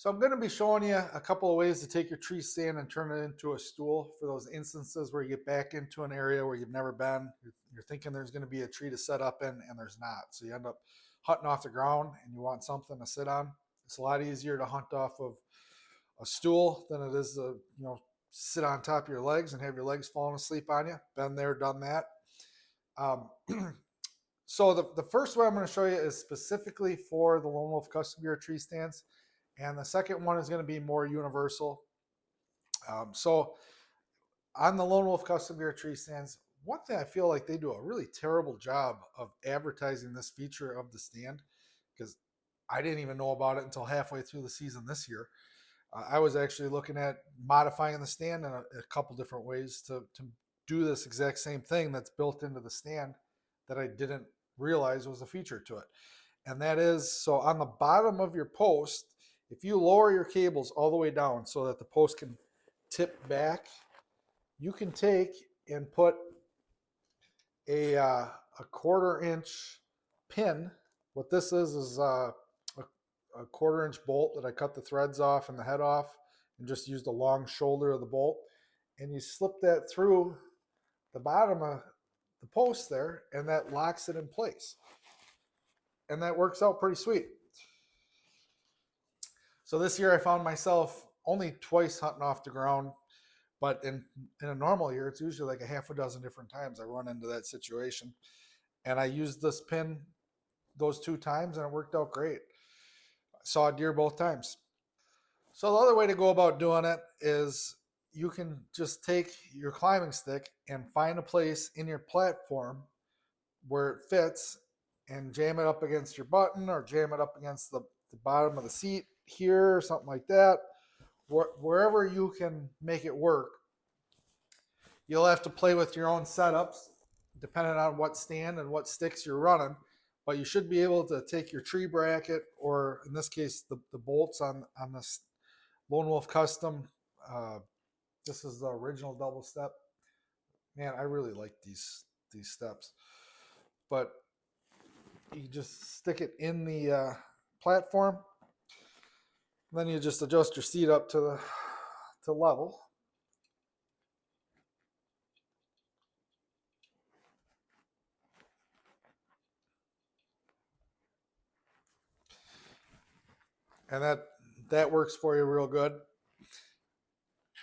So I'm going to be showing you a couple of ways to take your tree stand and turn it into a stool for those instances where you get back into an area where you've never been. You're thinking there's going to be a tree to set up in, and there's not. So you end up hunting off the ground and you want something to sit on. It's a lot easier to hunt off of a stool than it is to, sit on top of your legs and have your legs falling asleep on you. Been there, done that. Um, so the first one I'm going to show you is specifically for the Lone Wolf Custom Gear tree stands. And the second one is going to be more universal. So on the Lone Wolf Custom Gear tree stands, one thing I feel like they do a really terrible job of advertising this feature of the stand, because I didn't even know about it until halfway through the season this year. I was actually looking at modifying the stand in a couple different ways to do this exact same thing that's built into the stand that I didn't realize was a feature to it. And that is, so on the bottom of your post, if you lower your cables all the way down so that the post can tip back, you can take and put a 1/4 inch pin. What this is a 1/4 inch bolt that I cut the threads off and the head off and just used a long shoulder of the bolt. And you slip that through the bottom of the post there, and that locks it in place. And that works out pretty sweet. So this year I found myself only twice hunting off the ground, but in a normal year, it's usually like a half a dozen different times I run into that situation. And I used this pin those 2 times and it worked out great. I saw a deer both times. So the other way to go about doing it is you can just take your climbing stick and find a place in your platform where it fits and jam it up against your button or jam it up against the bottom of the seat here or something like that. Wherever you can make it work. You'll have to play with your own setups depending on what stand and what sticks you're running, but you should be able to take your tree bracket, or in this case the bolts on this Lone Wolf Custom. This is the original double step. Man, I really like these steps. But you just stick it in the platform. Then you just adjust your seat up to level. And that works for you real good.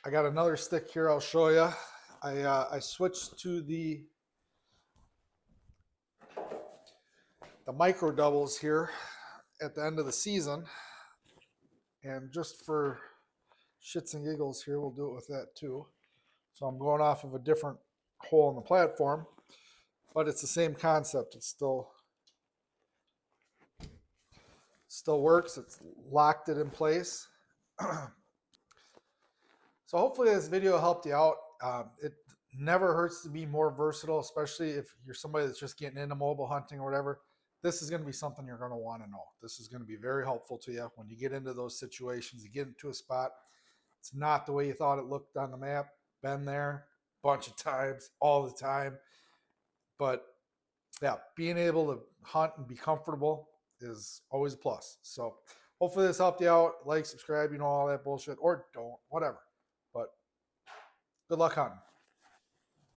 I got another stick here I'll show you. I switched to the micro doubles here at the end of the season, and just for shits and giggles here, we'll do it with that too. So I'm going off of a different hole in the platform, but it's the same concept. It still works. It's locked it in place. So hopefully this video helped you out. It never hurts to be more versatile, especially if you're somebody that's just getting into mobile hunting or whatever. This is going to be something you're going to want to know. This is going to be very helpful to you when you get into those situations. You get into a spot, it's not the way you thought it looked on the map. Been there a bunch of times, all the time. But yeah, being able to hunt and be comfortable is always a plus. So hopefully this helped you out. Like, subscribe, all that bullshit, or don't, whatever. But good luck hunting.